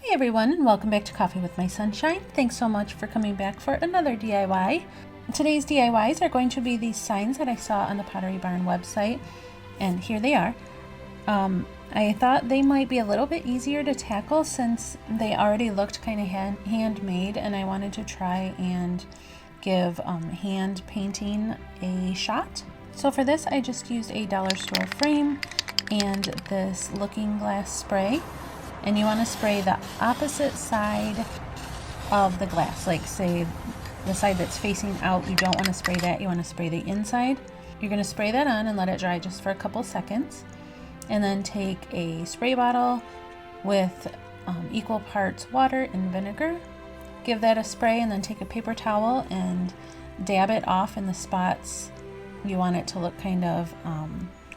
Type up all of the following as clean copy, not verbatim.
Hey everyone, and welcome back to Coffee with My Sunshine. Thanks so much for coming back for another DIY. Today's DIYs are going to be these signs that I saw on the Pottery Barn website, and here they are. I thought they might be a little bit easier to tackle since they already looked kind of handmade, and I wanted to try and give hand painting a shot. So for this, I just used a dollar store frame and this looking glass spray. And you want to spray the opposite side of the glass, like say the side that's facing out, you don't want to spray that, you want to spray the inside. You're going to spray that on and let it dry just for a couple seconds. And then take a spray bottle with equal parts water and vinegar. Give that a spray and then take a paper towel and dab it off in the spots you want it to look kind of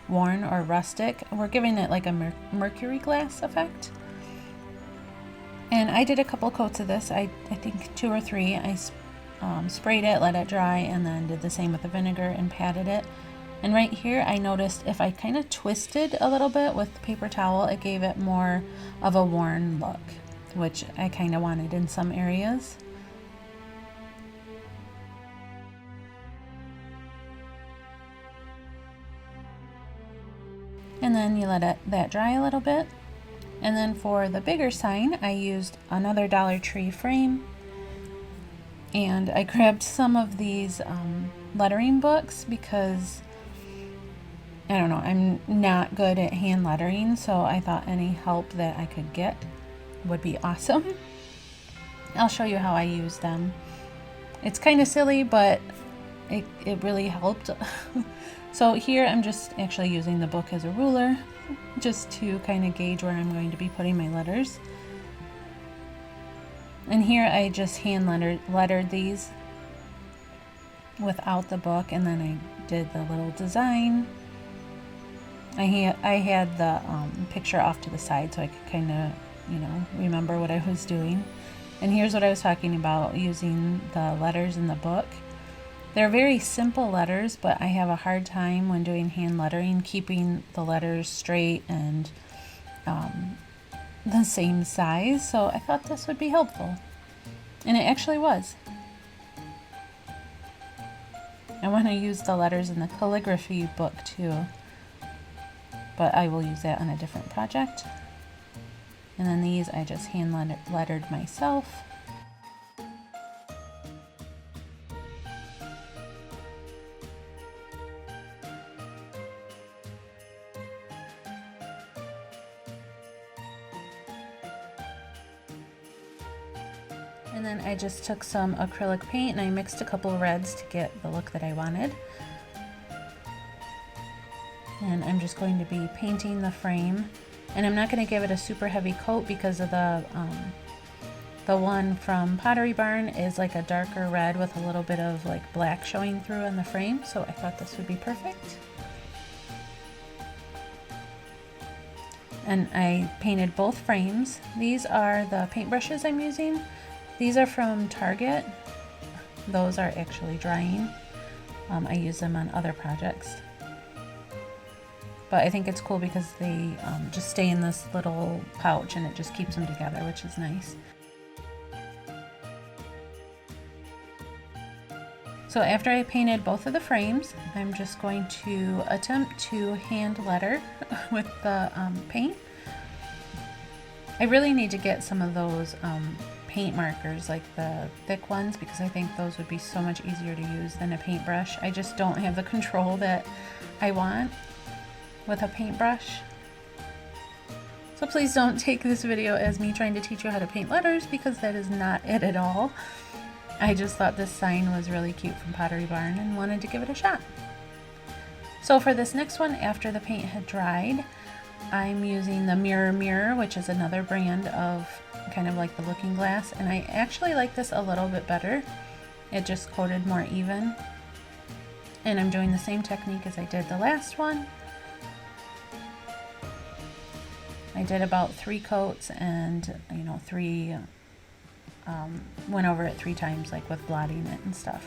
worn or rustic. We're giving it like a mercury glass effect. And I did a couple coats of this, I think 2 or 3. I sprayed it, let it dry, and then did the same with the vinegar and patted it. And right here I noticed if I kind of twisted a little bit with the paper towel, it gave it more of a worn look, which I kind of wanted in some areas. And then you let that dry a little bit. And then for the bigger sign, I used another Dollar Tree frame, and I grabbed some of these lettering books because, I don't know, I'm not good at hand lettering, so I thought any help that I could get would be awesome. I'll show you how I use them. It's kind of silly, but it really helped. So here I'm just actually using the book as a ruler, just to kind of gauge where I'm going to be putting my letters. And here I just hand lettered these without the book, and then I did the little design. I had the picture off to the side so I could kind of, remember what I was doing. And here's what I was talking about, using the letters in the book. They're very simple letters, but I have a hard time when doing hand lettering keeping the letters straight and the same size, so I thought this would be helpful. And it actually was. I want to use the letters in the calligraphy book too, but I will use that on a different project. And then these I just hand lettered myself. And then I just took some acrylic paint and I mixed a couple of reds to get the look that I wanted. And I'm just going to be painting the frame. And I'm not going to give it a super heavy coat because of the one from Pottery Barn is like a darker red with a little bit of like black showing through on the frame. So I thought this would be perfect. And I painted both frames. These are the paintbrushes I'm using. These are from Target. Those are actually drying. I use them on other projects. But I think it's cool because they just stay in this little pouch and it just keeps them together, which is nice. So after I painted both of the frames, I'm just going to attempt to hand letter with the paint. I really need to get some of those paint markers, like the thick ones, because I think those would be so much easier to use than a paintbrush. I just don't have the control that I want with a paintbrush. So please don't take this video as me trying to teach you how to paint letters, because that is not it at all. I just thought this sign was really cute from Pottery Barn and wanted to give it a shot. So for this next one, after the paint had dried, I'm using the Mirror, which is another brand of kind of like the looking glass, and I actually like this a little bit better. It just coated more even. And I'm doing the same technique as I did the last one. I did about 3 coats and went over it 3 times, like with blotting it and stuff.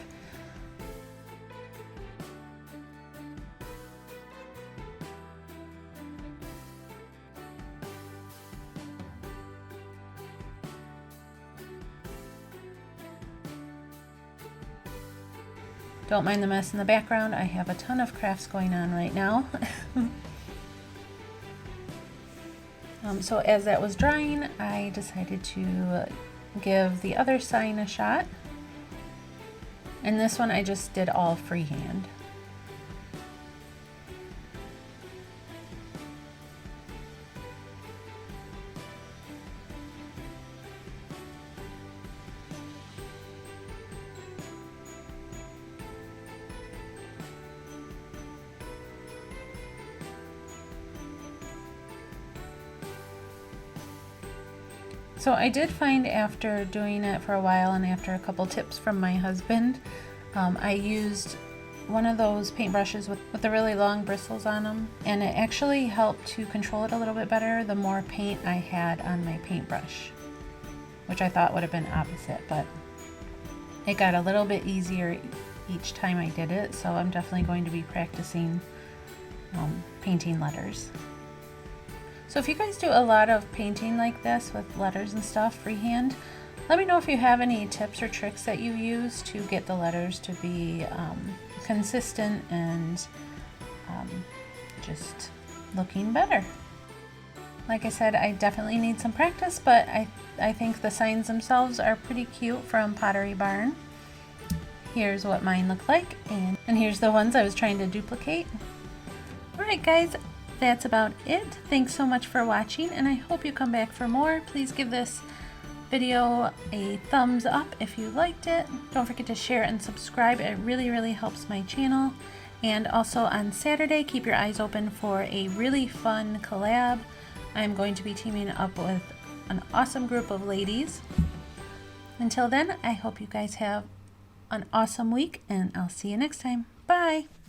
Don't mind the mess in the background. I have a ton of crafts going on right now. So as that was drying, I decided to give the other sign a shot. And this one I just did all freehand. So I did find after doing it for a while and after a couple tips from my husband, I used one of those paintbrushes with the really long bristles on them, and it actually helped to control it a little bit better the more paint I had on my paintbrush, which I thought would have been opposite, but it got a little bit easier each time I did it, so I'm definitely going to be practicing painting letters. So if you guys do a lot of painting like this with letters and stuff freehand, let me know if you have any tips or tricks that you use to get the letters to be consistent and just looking better. Like I said, I definitely need some practice, but I think the signs themselves are pretty cute from Pottery Barn. Here's what mine look like, and here's the ones I was trying to duplicate. Alright guys, that's about it. Thanks so much for watching, and I hope you come back for more. Please give this video a thumbs up if you liked it. Don't forget to share and subscribe. It really helps my channel. And also on Saturday, keep your eyes open for a really fun collab. I'm going to be teaming up with an awesome group of ladies. Until then, I hope you guys have an awesome week, and I'll see you next time. Bye!